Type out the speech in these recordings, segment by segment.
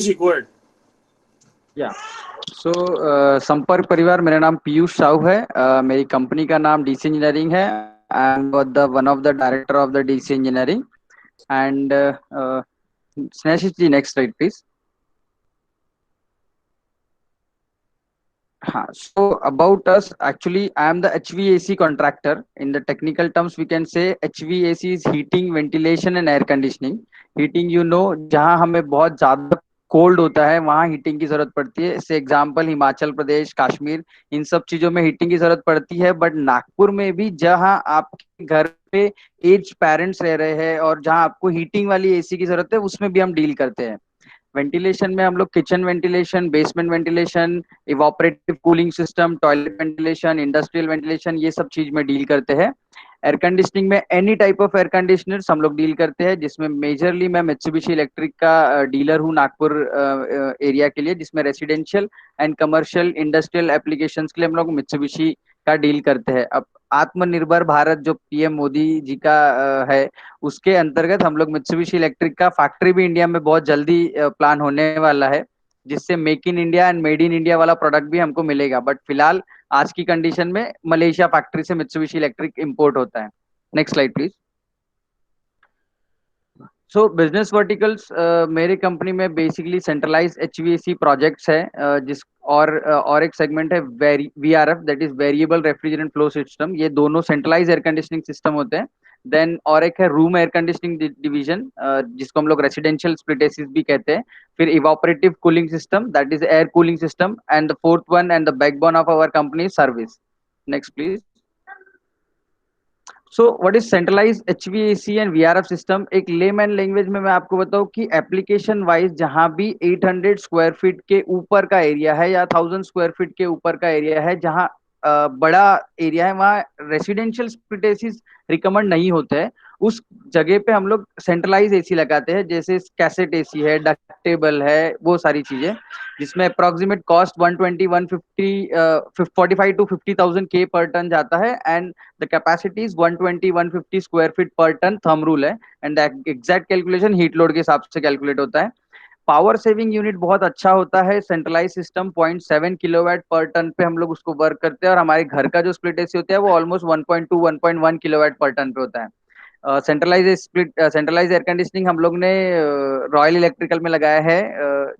जी go ahead. या सो संपर्क परिवार, मेरा नाम पीयूष साहू है। मेरी कंपनी का नाम डीसी इंजीनियरिंग है। I am the one of the director of the DC engineering. And Snehashish ji, next slide please. So about us, actually, I am the HVAC contractor. In the technical terms, we can say HVAC is heating, ventilation and air conditioning. Heating, जहाँ हमें बहुत ज्यादा cold होता है वहाँ heating की जरूरत पड़ती है। जैसे एग्जांपल हिमाचल प्रदेश, कश्मीर, इन सब चीजों में हीटिंग की जरूरत पड़ती है। बट नागपुर में भी जहाँ आपके घर पे एज पेरेंट्स रह रहे हैं और जहाँ आपको हीटिंग वाली एसी की जरूरत है, उसमें भी हम डील करते हैं। वेंटिलेशन में हम लोग kitchen ventilation, basement ventilation, evaporative cooling system, toilet ventilation, industrial ventilation, ये सब चीज में डील करते हैं। एयर कंडीशनिंग में any type of air conditioners हम लोग डील करते हैं, जिसमें मेजरली मैं मित्सुबिशी इलेक्ट्रिक का डीलर हूँ नागपुर एरिया के लिए, जिसमें residential and commercial industrial applications के लिए हम लोग मित्सुबिशी का डील करते हैं। अब आत्मनिर्भर भारत जो पीएम मोदी जी का है, उसके अंतर्गत हम लोग मित्सुबिशी इलेक्ट्रिक का फैक्ट्री भी इंडिया में बहुत जल्दी प्लान होने वाला है, जिससे make in India and made in India वाला प्रोडक्ट भी हमको मिलेगा। बट फिलहाल आज की कंडीशन में मलेशिया फैक्ट्री से मित्सुबिशी इलेक्ट्रिक इंपोर्ट होता है। Next slide please. So business verticals, मेरे कंपनी में बेसिकली सेंट्रलाइज एचवीएसी प्रोजेक्ट्स है, और एक सेगमेंट है VRF, that is variable refrigerant flow system. ये दोनों सेंट्रलाइज एयर कंडीशनिंग सिस्टम होते हैं। देन और एक है रूम एयर कंडीशनिंग डिवीजन, जिसको हम लोग रेसिडेंशियल स्प्लिट एसीज भी कहते हैं। फिर evaporative cooling system, that is air cooling system. And the fourth one and the backbone of our company service. Next please. So what is centralise HVAC and VRF system? एक layman language में मैं आपको बताऊं कि application wise जहां भी 800 square feet के ऊपर का एरिया है या 1000 स्क्वायर फीट के ऊपर का एरिया है, जहां बड़ा एरिया है, वहां रेसिडेंशियल स्प्लिट एसीज रिकमेंड नहीं होते हैं। उस जगह पे हम लोग सेंट्रलाइज एसी लगाते हैं, जैसे कैसेट एसी है, डक्टेबल है, वो सारी चीजें, जिसमें अप्रोक्सीमेट कॉस्ट 120 150 45 टू 50,000 के पर टन जाता है। And the capacity is 120 150 square feet पर टन, थंब रूल है। And exact calculation heat load के हिसाब से कैलकुलेट होता है। पावर सेविंग यूनिट बहुत अच्छा होता है। सेंट्रलाइज सिस्टम 0.7 किलोवाट पर टन पे हम लोग उसको वर्क करते हैं, और हमारे घर का जो स्प्लिट एसी होता है वो ऑलमोस्ट 1.2 1.1 किलोवाट पर टन पे होता है। सेंट्रलाइज एयर कंडीशनिंग हम लोग ने रॉयल इलेक्ट्रिकल में लगाया है,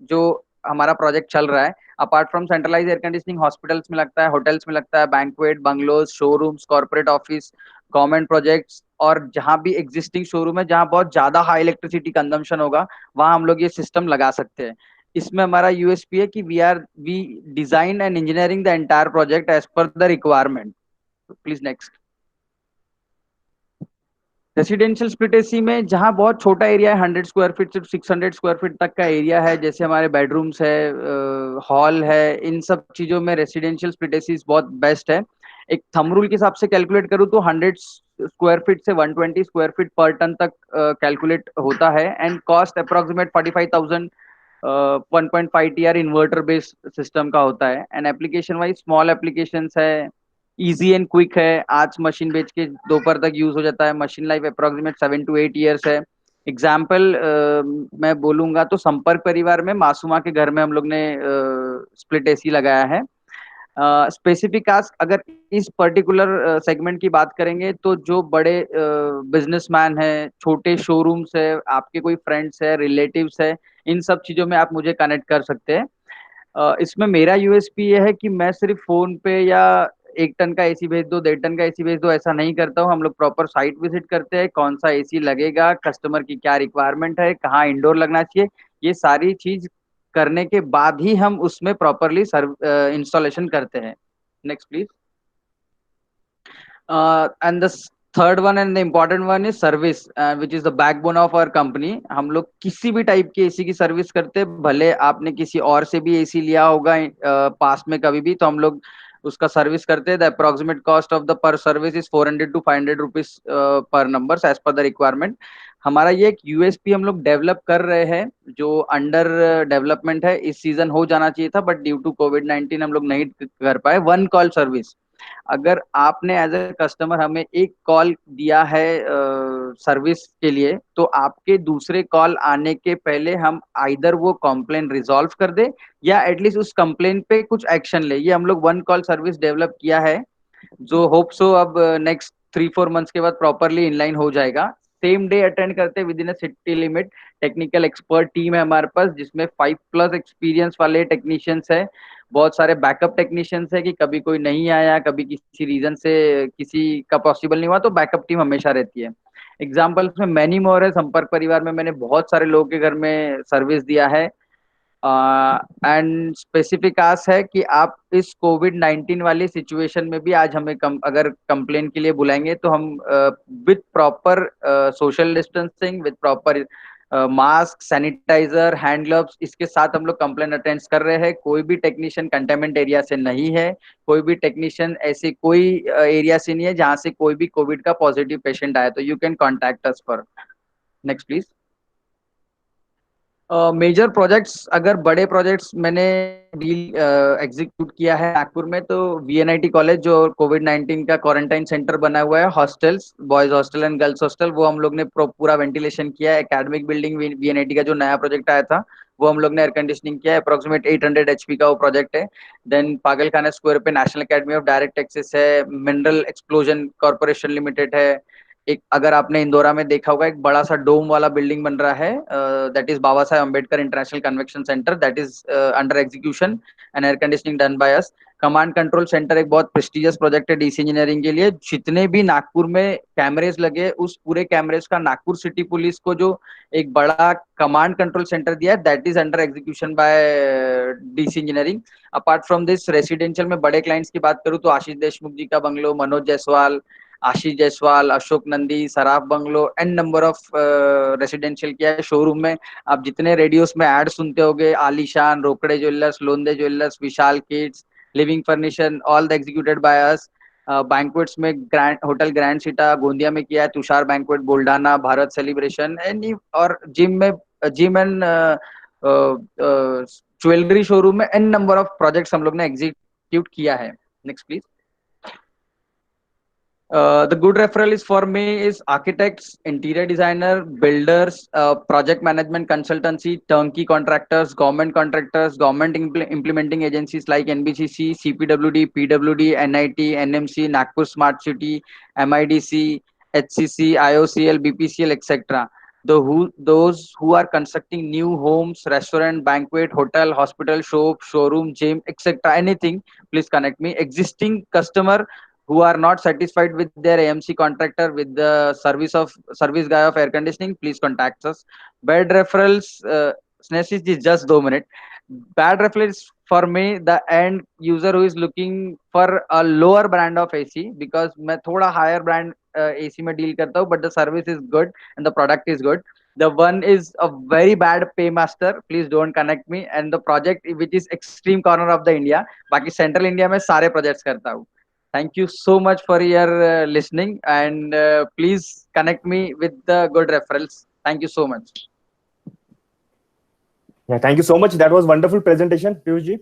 जो हमारा प्रोजेक्ट चल रहा है। Apart from centralise air conditioning, hospitals में लगता है, होटल्स में लगता है, banquet, bungalows, showrooms, corporate office, government projects, और जहां भी एग्जिस्टिंग शोरूम है जहां बहुत ज्यादा हाई इलेक्ट्रिसिटी कंजम्पशन होगा, वहां हम लोग ये सिस्टम लगा सकते हैं। इसमें हमारा यूएसपी है कि we design and engineering the entire project as per the requirement. Please next. Residential split AC में जहां बहुत छोटा एरिया है, 100 स्क्वायर फीट से 600 स्क्वायर फीट तक का एरिया है, जैसे हमारे बेडरूम्स है, हॉल है, इन सब चीजों में रेसिडेंशियल स्प्लिट एसी बहुत बेस्ट है। एक थंब रूल के हिसाब से कैलकुलेट करूँ तो 100 स्क्वायर फीट से 120 स्क्वायर फीट पर टन तक कैलकुलेट होता है। And cost approximate 45,000, 1.5 TR inverter based system का होता है। And application wise small application है, इजी एंड क्विक है। आज मशीन बेच के दोपहर तक यूज हो जाता है। Machine life approximate 7 to 8 years है। एग्जाम्पल मैं बोलूंगा तो संपर्क परिवार में मासूमा के घर में हम लोग ने स्प्लिट एसी लगाया है। स्पेसिफिक आस्क, अगर इस पर्टिकुलर सेगमेंट की बात करेंगे तो जो बड़े बिजनेसमैन है, छोटे शोरूम्स है, आपके कोई फ्रेंड्स है, रिलेटिव्स है, इन सब चीजों में आप मुझे कनेक्ट कर सकते हैं। इसमें मेरा यूएसपी ये है कि मैं सिर्फ फोन पे या 1 टन का एसी भेज दो, 1.5 टन का एसी भेज दो, ऐसा नहीं करता हूँ। हम लोग प्रॉपर साइट विजिट करते हैं, कौन सा एसी लगेगा, कस्टमर की क्या रिक्वायरमेंट है, कहाँ इंडोर लगना चाहिए, ये सारी चीज करने के बाद ही हम उसमें प्रॉपरली इंस्टॉलेशन करते हैं। Next please. And the third one and the important one is service, which is the backbone of our company. हम लोग किसी भी टाइप की एसी की सर्विस करते हैं, भले आपने किसी और से भी एसी लिया होगा पास में कभी भी, तो हम लोग उसका सर्विस करते हैं। The approximate cost of the per service is 400 to 500 rupees per number as per the requirement. हमारा ये एक यूएसपी हम लोग डेवलप कर रहे हैं, जो अंडर डेवलपमेंट है। इस सीजन हो जाना चाहिए था, बट ड्यू टू कोविड 19 हम लोग नहीं कर पाए। वन कॉल सर्विस, अगर आपने एज ए कस्टमर हमें एक कॉल दिया है सर्विस के लिए, तो आपके दूसरे कॉल आने के पहले हम आइदर वो कंप्लेन रिजॉल्व कर दे या एटलीस्ट उस कंप्लेन पे कुछ एक्शन ले। ये हम लोग वन कॉल सर्विस डेवलप किया है, जो होप सो अब नेक्स्ट 3-4 मंथ्स के बाद प्रॉपरली इनलाइन हो जाएगा। सेम डे अटेंड करते with in a city limit. Technical expert team है हमारे पास, जिसमें 5+ एक्सपीरियंस वाले टेक्नीशियंस है, बहुत सारे बैकअप टेक्नीशियंस है कि कभी कोई नहीं आया, कभी किसी रीजन से किसी का पॉसिबल नहीं हुआ, तो बैकअप टीम हमेशा रहती है। एग्जाम्पल्स में मैनी मोर है। संपर्क परिवार में मैंने बहुत सारे लोगों के घर में सर्विस दिया है। एंड स्पेसिफिक आस है कि आप इस कोविड-19 वाली सिचुएशन में भी आज हमें अगर कंप्लेन के लिए बुलाएंगे तो हम with proper social distancing, with proper mask, sanitiser, hand gloves, इसके साथ हम लोग कंप्लेन अटेंड कर रहे हैं। कोई भी टेक्नीशियन कंटेनमेंट एरिया से नहीं है, कोई भी टेक्नीशियन ऐसे कोई एरिया से नहीं है जहां से कोई भी कोविड का पॉजिटिव पेशेंट आया, तो you can contact us for. Next please. Major projects, अगर बड़े प्रोजेक्ट्स मैंने डील एग्जीक्यूट किया है नागपुर में, तो वीएनआईटी कॉलेज जो कोविड-19 का क्वारंटाइन सेंटर बना हुआ है, hostels, boys hostel and girls hostel, वो हम लोग ने पूरा वेंटिलेशन किया है। एकेडमिक बिल्डिंग वीएनआईटी का जो नया प्रोजेक्ट आया था, वो हम लोग ने एयर कंडीशनिंग किया है। अप्रोक्सीमेट 800 एचपी का वो प्रोजेक्ट है। देन पागलखाना स्क्वायर पे national academy of direct taxes है, मिनरल एक्सप्लोजन कॉर्पोरेशन लिमिटेड है। एक, अगर आपने इंदौरा में देखा होगा, एक बड़ा सा डोम वाला बिल्डिंग बन रहा है, that is Baba Saheb Ambedkar international convention centre, that is under execution and air conditioning done by us. Command control centre एक बहुत प्रेस्टिजियस प्रोजेक्ट है डीसी इंजीनियरिंग के लिए। जितने भी नागपुर में कैमरेज लगे, उस पूरे कैमरेज का नागपुर सिटी पुलिस को जो एक बड़ा कमांड कंट्रोल सेंटर दिया है, that is under execution by DC engineering. Apart from this, residential में बड़े क्लाइंट्स की बात करूं तो आशीष देशमुख जी का bungalow, Manoj Jaiswal, Ashish Jaiswal, Ashok Nandi, Saraf bungalow, an number of residential किया है। शोरूम में आप जितने रेडियोस में एड सुनते होगे, Aalishan, Rokade jewellers, Londe jewellers, Vishal kids, living furniture, all the executed by us. Banquets में grand hotel grand Sita Gondia में किया है, Tushar banquet Buldana, Bharat celebration, and और जिम में, जिम एंड ज्वेलरी शोरूम में एन नंबर ऑफ प्रोजेक्ट्स हम लोग ने एग्जीक्यूट किया है। Next please. The good referral is for me is architects, interior designer, builders, project management consultancy, turnkey contractors, government implementing agencies like NBCC, CPWD, PWD, NIT, NMC, Nagpur Smart City, MIDC, HCC, IOCL, BPCL, etc. Those who are constructing new homes, restaurant, banquet, hotel, hospital, shop, showroom, gym, etc. Anything, please connect me. Existing customer who are not satisfied with their AMC contractor, with the service guy of air conditioning, please contact us. Bad referrals, Snesh is just 2 minutes. Bad referrals for me, the end user who is looking for a lower brand of AC, because मैं थोड़ा higher brand AC में deal करता हूँ, but the service is good and the product is good. The one is a very bad paymaster, please don't connect me. And the project which is extreme corner of the India, बाकी central India में सारे projects करता हूँ. Thank you so much for your listening, and please connect me with the good referrals. Thank you so much. Yeah, thank you so much. That was wonderful presentation, Piyush ji.